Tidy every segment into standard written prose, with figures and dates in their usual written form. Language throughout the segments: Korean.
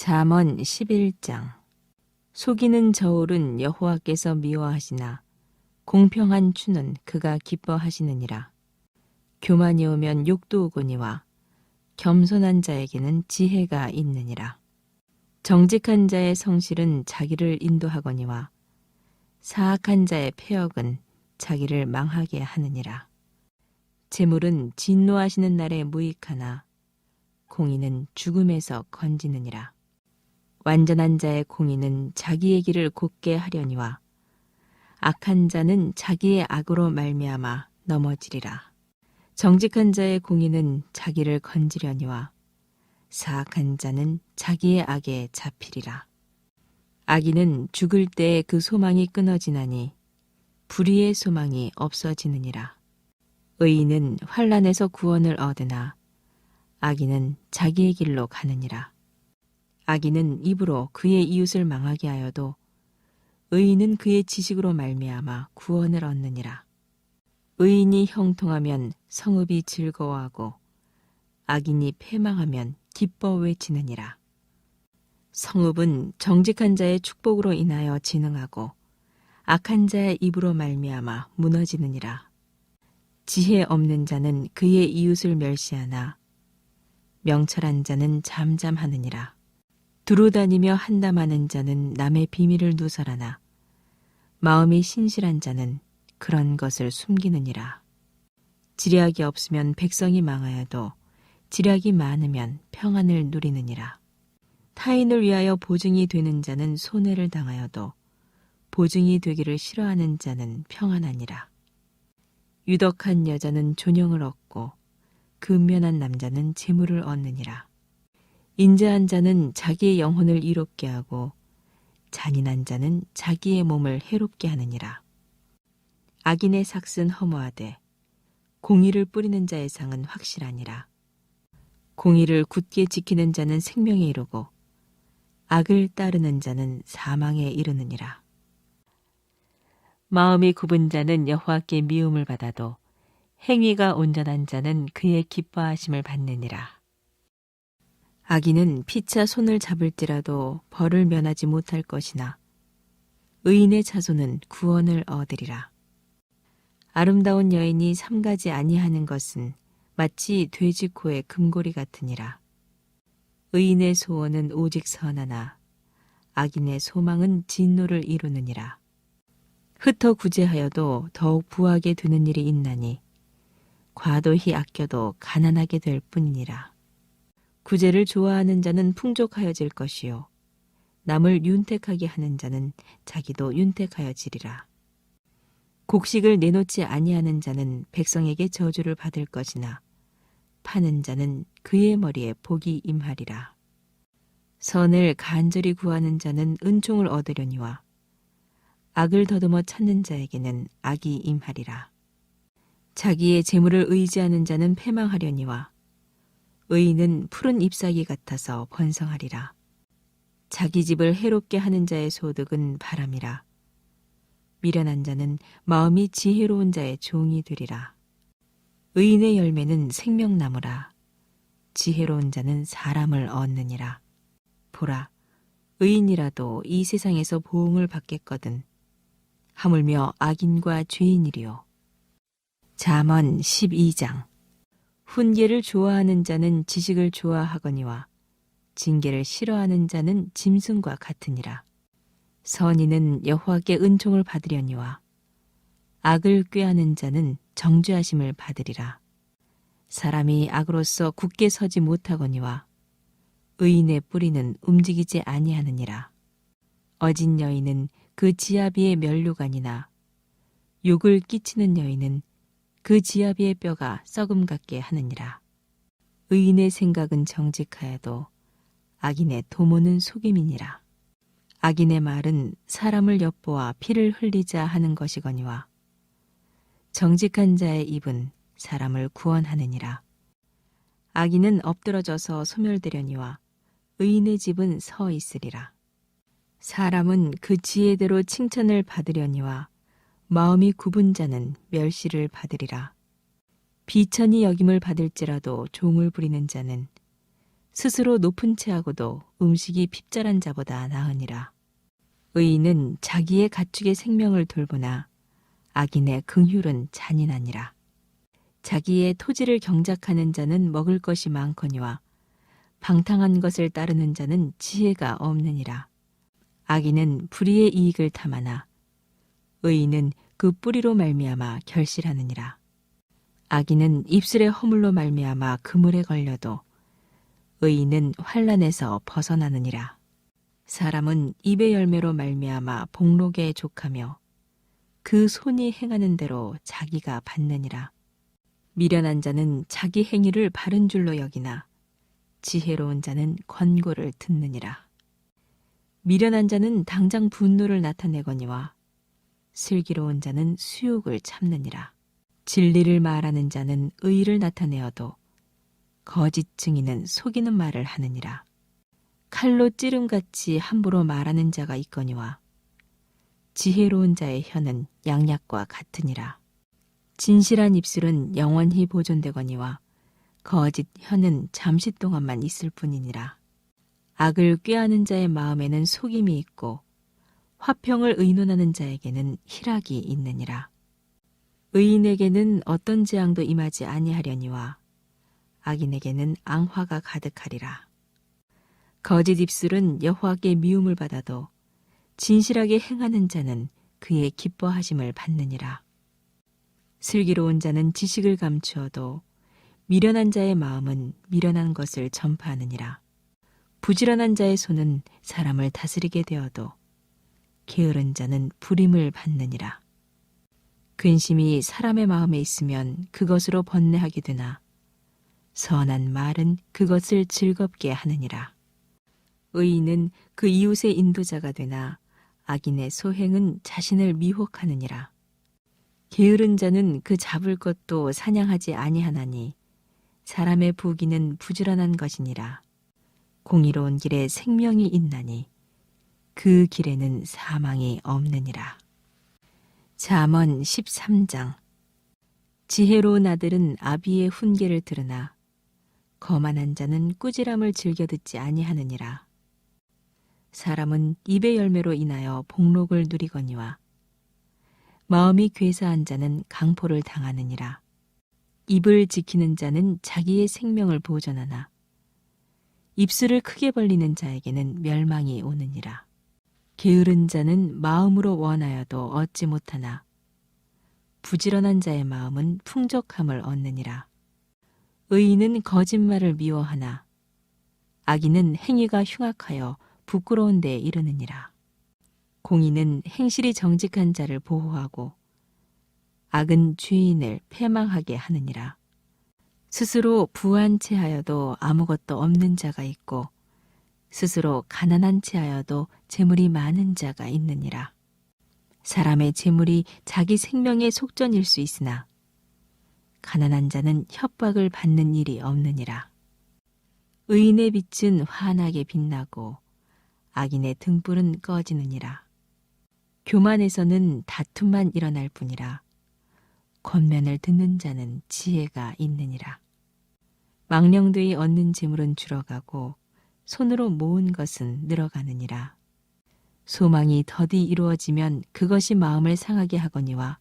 잠언 11장. 속이는 저울은 여호와께서 미워하시나 공평한 추는 그가 기뻐하시느니라. 교만이 오면 욕도 오거니와 겸손한 자에게는 지혜가 있느니라. 정직한 자의 성실은 자기를 인도하거니와 사악한 자의 패역은 자기를 망하게 하느니라. 재물은 진노하시는 날에 무익하나 공의는 죽음에서 건지느니라. 완전한 자의 공의는 자기의 길을 곧게 하려니와 악한 자는 자기의 악으로 말미암아 넘어지리라. 정직한 자의 공의는 자기를 건지려니와 사악한 자는 자기의 악에 잡히리라. 악인은 죽을 때에 그 소망이 끊어지나니 불의의 소망이 없어지느니라. 의인은 환난에서 구원을 얻으나 악인은 자기의 길로 가느니라. 악인은 입으로 그의 이웃을 망하게 하여도 의인은 그의 지식으로 말미암아 구원을 얻느니라. 의인이 형통하면 성읍이 즐거워하고 악인이 패망하면 기뻐 외치느니라. 성읍은 정직한 자의 축복으로 인하여 진흥하고 악한 자의 입으로 말미암아 무너지느니라. 지혜 없는 자는 그의 이웃을 멸시하나 명철한 자는 잠잠하느니라. 두루다니며 한담하는 자는 남의 비밀을 누설하나 마음이 신실한 자는 그런 것을 숨기느니라. 지략이 없으면 백성이 망하여도 지략이 많으면 평안을 누리느니라. 타인을 위하여 보증이 되는 자는 손해를 당하여도 보증이 되기를 싫어하는 자는 평안하니라. 유덕한 여자는 존영을 얻고 근면한 남자는 재물을 얻느니라. 인자한 자는 자기의 영혼을 이롭게 하고 잔인한 자는 자기의 몸을 해롭게 하느니라. 악인의 삭은 허무하되 공의를 뿌리는 자의 상은 확실하니라. 공의를 굳게 지키는 자는 생명에 이르고 악을 따르는 자는 사망에 이르느니라. 마음이 굽은 자는 여호와께 미움을 받아도 행위가 온전한 자는 그의 기뻐하심을 받느니라. 악인은 피차 손을 잡을지라도 벌을 면하지 못할 것이나 의인의 자손은 구원을 얻으리라. 아름다운 여인이 삼가지 아니하는 것은 마치 돼지 코의 금고리 같으니라. 의인의 소원은 오직 선하나 악인의 소망은 진노를 이루느니라. 흩어 구제하여도 더욱 부하게 되는 일이 있나니 과도히 아껴도 가난하게 될 뿐이니라. 구제를 좋아하는 자는 풍족하여질 것이요 남을 윤택하게 하는 자는 자기도 윤택하여지리라. 곡식을 내놓지 아니하는 자는 백성에게 저주를 받을 것이나 파는 자는 그의 머리에 복이 임하리라. 선을 간절히 구하는 자는 은총을 얻으려니와 악을 더듬어 찾는 자에게는 악이 임하리라. 자기의 재물을 의지하는 자는 패망하려니와 의인은 푸른 잎사귀 같아서 번성하리라. 자기 집을 해롭게 하는 자의 소득은 바람이라. 미련한 자는 마음이 지혜로운 자의 종이 되리라. 의인의 열매는 생명나무라. 지혜로운 자는 사람을 얻느니라. 보라, 의인이라도 이 세상에서 보응을 받겠거든 하물며 악인과 죄인이리요. 잠언 12장. 훈계를 좋아하는 자는 지식을 좋아하거니와 징계를 싫어하는 자는 짐승과 같으니라. 선인은 여호와께 은총을 받으려니와 악을 꾀하는 자는 정죄하심을 받으리라. 사람이 악으로서 굳게 서지 못하거니와 의인의 뿌리는 움직이지 아니하느니라. 어진 여인은 그 지아비의 면류관이나 욕을 끼치는 여인은 그 지아비의 뼈가 썩음 같게 하느니라. 의인의 생각은 정직하여도 악인의 도모는 속임이니라. 악인의 말은 사람을 엿보아 피를 흘리자 하는 것이거니와 정직한 자의 입은 사람을 구원하느니라. 악인은 엎드러져서 소멸되려니와 의인의 집은 서 있으리라. 사람은 그 지혜대로 칭찬을 받으려니와 마음이 굽은 자는 멸시를 받으리라. 비천히 여김을 받을지라도 종을 부리는 자는 스스로 높은 채하고도 음식이 핍절한 자보다 나으니라. 의인은 자기의 가축의 생명을 돌보나 악인의 긍휼은 잔인하니라. 자기의 토지를 경작하는 자는 먹을 것이 많거니와 방탕한 것을 따르는 자는 지혜가 없느니라. 악인은 불의의 이익을 탐하나 의인은 그 뿌리로 말미암아 결실하느니라. 악인은 입술의 허물로 말미암아 그물에 걸려도 의인은 환난에서 벗어나느니라. 사람은 입의 열매로 말미암아 복록에 족하며 그 손이 행하는 대로 자기가 받느니라. 미련한 자는 자기 행위를 바른 줄로 여기나 지혜로운 자는 권고를 듣느니라. 미련한 자는 당장 분노를 나타내거니와 슬기로운 자는 수욕을 참느니라. 진리를 말하는 자는 의의를 나타내어도 거짓 증인은 속이는 말을 하느니라. 칼로 찌름같이 함부로 말하는 자가 있거니와 지혜로운 자의 혀는 양약과 같으니라. 진실한 입술은 영원히 보존되거니와 거짓 혀는 잠시 동안만 있을 뿐이니라. 악을 꾀하는 자의 마음에는 속임이 있고 화평을 의논하는 자에게는 희락이 있느니라. 의인에게는 어떤 재앙도 임하지 아니하려니와 악인에게는 앙화가 가득하리라. 거짓 입술은 여호와께 미움을 받아도 진실하게 행하는 자는 그의 기뻐하심을 받느니라. 슬기로운 자는 지식을 감추어도 미련한 자의 마음은 미련한 것을 전파하느니라. 부지런한 자의 손은 사람을 다스리게 되어도 게으른 자는 불임을 받느니라. 근심이 사람의 마음에 있으면 그것으로 번뇌하게 되나 선한 말은 그것을 즐겁게 하느니라. 의인은 그 이웃의 인도자가 되나 악인의 소행은 자신을 미혹하느니라. 게으른 자는 그 잡을 것도 사냥하지 아니하나니 사람의 부귀는 부지런한 것이니라. 공의로운 길에 생명이 있나니 그 길에는 사망이 없느니라. 잠언 13장. 지혜로운 아들은 아비의 훈계를 들으나 거만한 자는 꾸지람을 즐겨 듣지 아니하느니라. 사람은 입의 열매로 인하여 복록을 누리거니와 마음이 괴사한 자는 강포를 당하느니라. 입을 지키는 자는 자기의 생명을 보존하나 입술을 크게 벌리는 자에게는 멸망이 오느니라. 게으른 자는 마음으로 원하여도 얻지 못하나 부지런한 자의 마음은 풍족함을 얻느니라. 의인은 거짓말을 미워하나 악인은 행위가 흉악하여 부끄러운 데에 이르느니라. 공의는 행실이 정직한 자를 보호하고 악은 죄인을 패망하게 하느니라. 스스로 부한 채하여도 아무것도 없는 자가 있고 스스로 가난한 채하여도 재물이 많은 자가 있느니라. 사람의 재물이 자기 생명의 속전일 수 있으나 가난한 자는 협박을 받는 일이 없느니라. 의인의 빛은 환하게 빛나고 악인의 등불은 꺼지느니라. 교만에서는 다툼만 일어날 뿐이라 권면을 듣는 자는 지혜가 있느니라. 망령되이 얻는 재물은 줄어가고 손으로 모은 것은 늘어가느니라. 소망이 더디 이루어지면 그것이 마음을 상하게 하거니와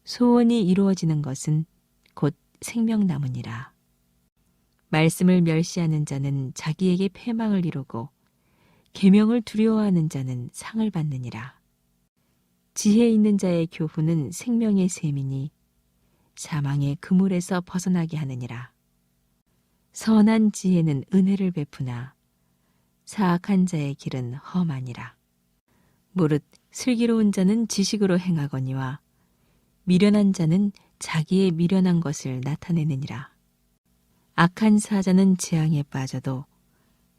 소원이 이루어지는 것은 곧 생명나무니라. 말씀을 멸시하는 자는 자기에게 패망을 이루고 계명을 두려워하는 자는 상을 받느니라. 지혜 있는 자의 교훈은 생명의 셈이니 사망의 그물에서 벗어나게 하느니라. 선한 지혜는 은혜를 베푸나 사악한 자의 길은 험하니라. 무릇 슬기로운 자는 지식으로 행하거니와 미련한 자는 자기의 미련한 것을 나타내느니라. 악한 사자는 재앙에 빠져도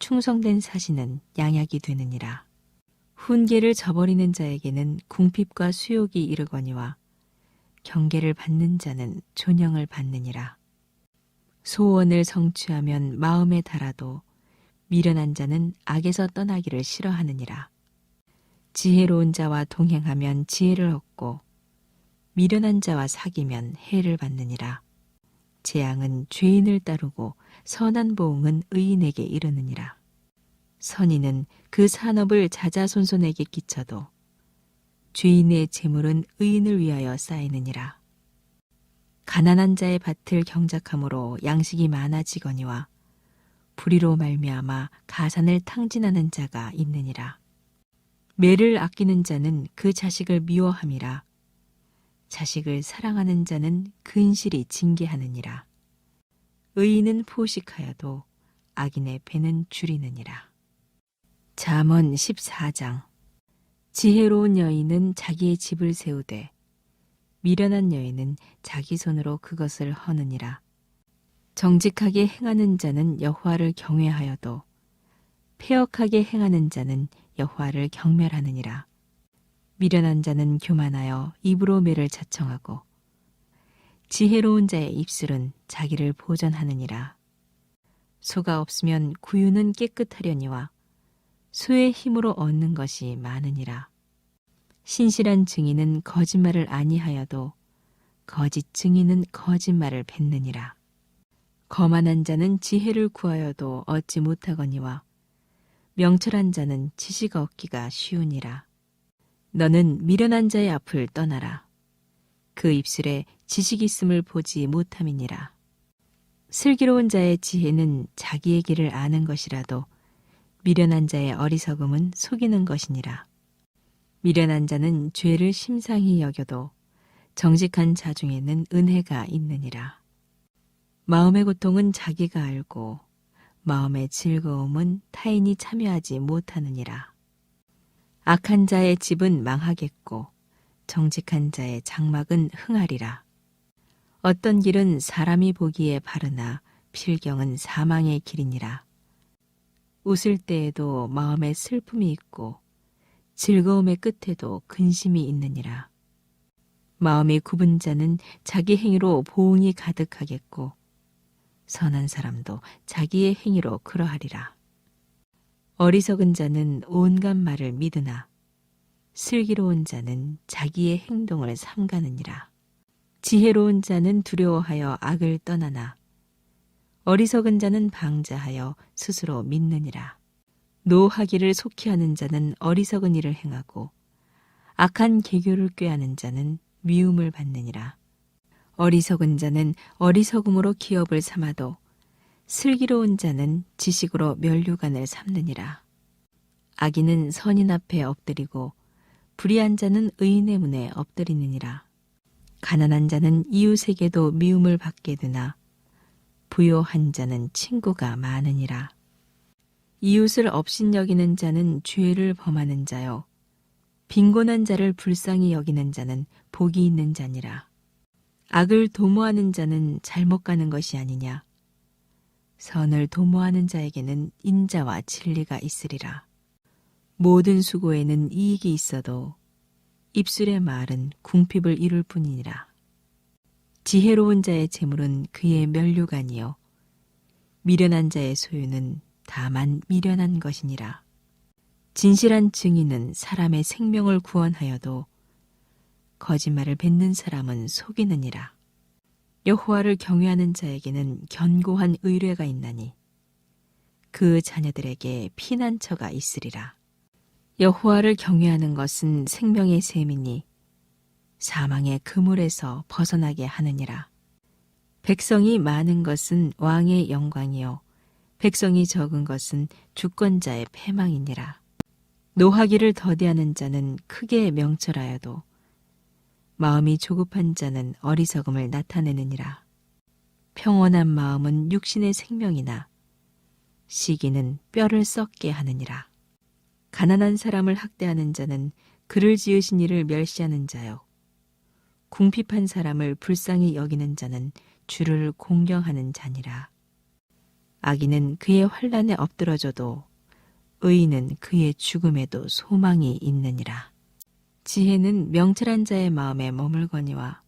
충성된 사신은 양약이 되느니라. 훈계를 저버리는 자에게는 궁핍과 수욕이 이르거니와 경계를 받는 자는 존영을 받느니라. 소원을 성취하면 마음에 달아도 미련한 자는 악에서 떠나기를 싫어하느니라. 지혜로운 자와 동행하면 지혜를 얻고 미련한 자와 사귀면 해를 받느니라. 재앙은 죄인을 따르고 선한 보응은 의인에게 이르느니라. 선인은 그 산업을 자자손손에게 끼쳐도 죄인의 재물은 의인을 위하여 쌓이느니라. 가난한 자의 밭을 경작함으로 양식이 많아지거니와 불의로 말미암아 가산을 탕진하는 자가 있느니라. 매를 아끼는 자는 그 자식을 미워함이라. 자식을 사랑하는 자는 근실이 징계하느니라. 의인은 포식하여도 악인의 배는 줄이느니라. 잠언 14장. 지혜로운 여인은 자기의 집을 세우되 미련한 여인은 자기 손으로 그것을 허느니라. 정직하게 행하는 자는 여호와를 경외하여도 패역하게 행하는 자는 여호와를 경멸하느니라. 미련한 자는 교만하여 입으로 매를 자청하고 지혜로운 자의 입술은 자기를 보전하느니라. 소가 없으면 구유는 깨끗하려니와 소의 힘으로 얻는 것이 많으니라. 신실한 증인은 거짓말을 아니하여도 거짓 증인은 거짓말을 뱉느니라. 거만한 자는 지혜를 구하여도 얻지 못하거니와 명철한 자는 지식 얻기가 쉬우니라. 너는 미련한 자의 앞을 떠나라. 그 입술에 지식 있음을 보지 못함이니라. 슬기로운 자의 지혜는 자기의 길을 아는 것이라도 미련한 자의 어리석음은 속이는 것이니라. 미련한 자는 죄를 심상히 여겨도 정직한 자 중에는 은혜가 있느니라. 마음의 고통은 자기가 알고 마음의 즐거움은 타인이 참여하지 못하느니라. 악한 자의 집은 망하겠고 정직한 자의 장막은 흥하리라. 어떤 길은 사람이 보기에 바르나 필경은 사망의 길이니라. 웃을 때에도 마음에 슬픔이 있고 즐거움의 끝에도 근심이 있느니라. 마음이 굽은 자는 자기 행위로 보응이 가득하겠고 선한 사람도 자기의 행위로 그러하리라. 어리석은 자는 온갖 말을 믿으나 슬기로운 자는 자기의 행동을 삼가느니라. 지혜로운 자는 두려워하여 악을 떠나나 어리석은 자는 방자하여 스스로 믿느니라. 노하기를 속히 하는 자는 어리석은 일을 행하고 악한 계교를 꾀하는 자는 미움을 받느니라. 어리석은 자는 어리석음으로 기업을 삼아도 슬기로운 자는 지식으로 면류관을 삼느니라. 악인은 선인 앞에 엎드리고 불의한 자는 의인의 문에 엎드리느니라. 가난한 자는 이웃에게도 미움을 받게 되나 부요한 자는 친구가 많으니라. 이웃을 업신여기는 자는 죄를 범하는 자요 빈곤한 자를 불쌍히 여기는 자는 복이 있는 자니라. 악을 도모하는 자는 잘못 가는 것이 아니냐. 선을 도모하는 자에게는 인자와 진리가 있으리라. 모든 수고에는 이익이 있어도 입술의 말은 궁핍을 이룰 뿐이니라. 지혜로운 자의 재물은 그의 면류관이요 미련한 자의 소유는 다만 미련한 것이니라. 진실한 증인은 사람의 생명을 구원하여도 거짓말을 뱉는 사람은 속이느니라. 여호와를 경외하는 자에게는 견고한 의뢰가 있나니 그 자녀들에게 피난처가 있으리라. 여호와를 경외하는 것은 생명의 셈이니 사망의 그물에서 벗어나게 하느니라. 백성이 많은 것은 왕의 영광이요 백성이 적은 것은 주권자의 패망이니라. 노하기를 더디하는 자는 크게 명철하여도 마음이 조급한 자는 어리석음을 나타내느니라. 평온한 마음은 육신의 생명이나 시기는 뼈를 썩게 하느니라. 가난한 사람을 학대하는 자는 그를 지으신 이를 멸시하는 자요 궁핍한 사람을 불쌍히 여기는 자는 주를 공경하는 자니라. 악인은 그의 환난에 엎드러져도 의인은 그의 죽음에도 소망이 있느니라. 지혜는 명철한 자의 마음에 머물거니와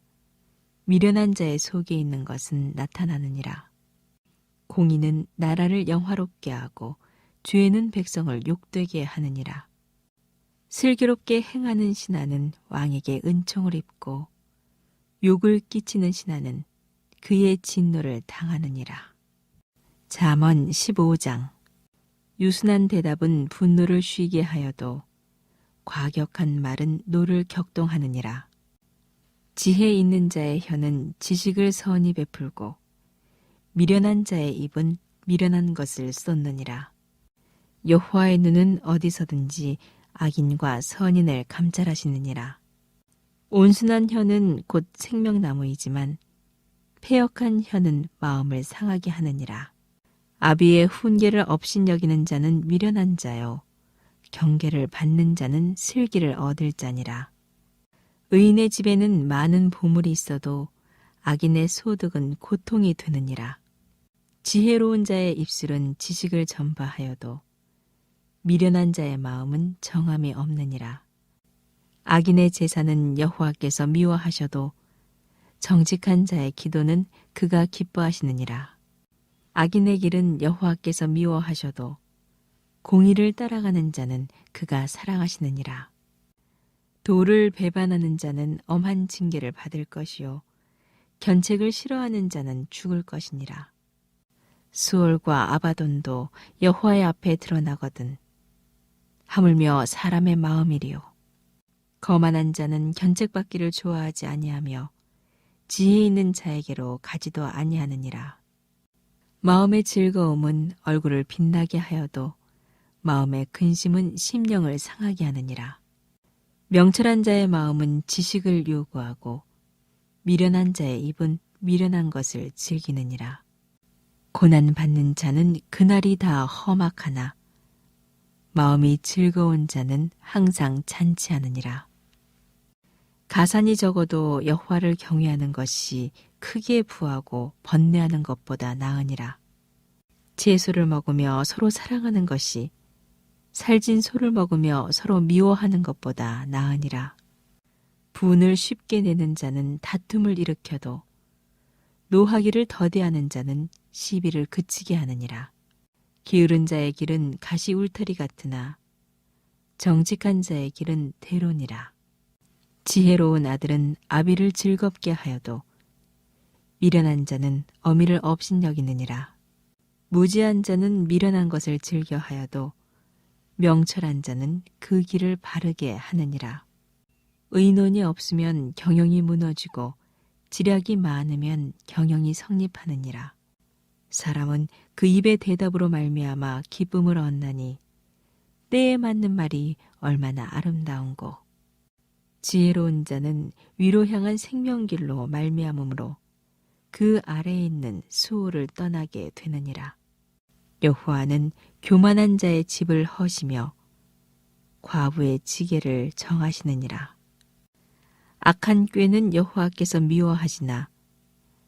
미련한 자의 속에 있는 것은 나타나느니라. 공의는 나라를 영화롭게 하고 죄는 백성을 욕되게 하느니라. 슬기롭게 행하는 신하는 왕에게 은총을 입고 욕을 끼치는 신하는 그의 진노를 당하느니라. 잠언 15장. 유순한 대답은 분노를 쉬게 하여도 과격한 말은 노를 격동하느니라. 지혜 있는 자의 혀는 지식을 선히 베풀고 미련한 자의 입은 미련한 것을 쏟느니라. 여호와의 눈은 어디서든지 악인과 선인을 감찰하시느니라. 온순한 혀는 곧 생명나무이지만 패역한 혀는 마음을 상하게 하느니라. 아비의 훈계를 업신여기는 자는 미련한 자요 경계를 받는 자는 슬기를 얻을 자니라. 의인의 집에는 많은 보물이 있어도 악인의 소득은 고통이 되느니라. 지혜로운 자의 입술은 지식을 전파하여도 미련한 자의 마음은 정함이 없느니라. 악인의 제사는 여호와께서 미워하셔도 정직한 자의 기도는 그가 기뻐하시느니라. 악인의 길은 여호와께서 미워하셔도 공의를 따라가는 자는 그가 사랑하시느니라. 도를 배반하는 자는 엄한 징계를 받을 것이요 견책을 싫어하는 자는 죽을 것이니라. 수월과 아바돈도 여호와의 앞에 드러나거든 하물며 사람의 마음이리요. 거만한 자는 견책받기를 좋아하지 아니하며 지혜 있는 자에게로 가지도 아니하느니라. 마음의 즐거움은 얼굴을 빛나게 하여도 마음의 근심은 심령을 상하게 하느니라. 명철한 자의 마음은 지식을 요구하고 미련한 자의 입은 미련한 것을 즐기느니라. 고난받는 자는 그날이 다 험악하나 마음이 즐거운 자는 항상 잔치하느니라. 가산이 적어도 여호와를 경외하는 것이 크게 부하고 번뇌하는 것보다 나으니라. 채소를 먹으며 서로 사랑하는 것이 살진 소를 먹으며 서로 미워하는 것보다 나으니라. 분을 쉽게 내는 자는 다툼을 일으켜도 노하기를 더디하는 자는 시비를 그치게 하느니라. 게으른 자의 길은 가시 울타리 같으나 정직한 자의 길은 대론이라. 지혜로운 아들은 아비를 즐겁게 하여도 미련한 자는 어미를 업신여기느니라. 무지한 자는 미련한 것을 즐겨 하여도 명철한 자는 그 길을 바르게 하느니라. 의논이 없으면 경영이 무너지고 지략이 많으면 경영이 성립하느니라. 사람은 그 입의 대답으로 말미암아 기쁨을 얻나니 때에 맞는 말이 얼마나 아름다운고. 지혜로운 자는 위로 향한 생명길로 말미암으므로 그 아래에 있는 수호를 떠나게 되느니라. 여호와는 교만한 자의 집을 허시며 과부의 지게를 정하시느니라. 악한 꾀는 여호와께서 미워하시나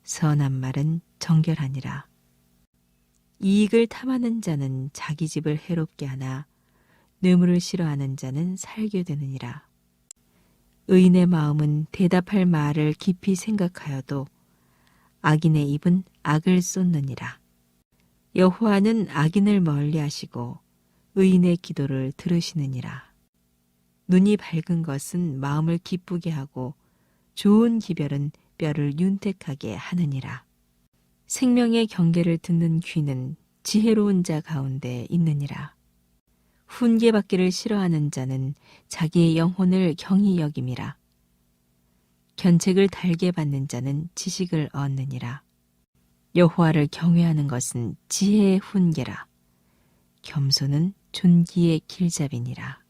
선한 말은 정결하니라. 이익을 탐하는 자는 자기 집을 해롭게 하나 뇌물을 싫어하는 자는 살게 되느니라. 의인의 마음은 대답할 말을 깊이 생각하여도 악인의 입은 악을 쏟느니라. 여호와는 악인을 멀리하시고 의인의 기도를 들으시느니라. 눈이 밝은 것은 마음을 기쁘게 하고 좋은 기별은 뼈를 윤택하게 하느니라. 생명의 경계를 듣는 귀는 지혜로운 자 가운데 있느니라. 훈계받기를 싫어하는 자는 자기의 영혼을 경히 여김이라. 견책을 달게 받는 자는 지식을 얻느니라. 여호와를 경외하는 것은 지혜의 훈계라. 겸손은 존귀의 길잡이니라.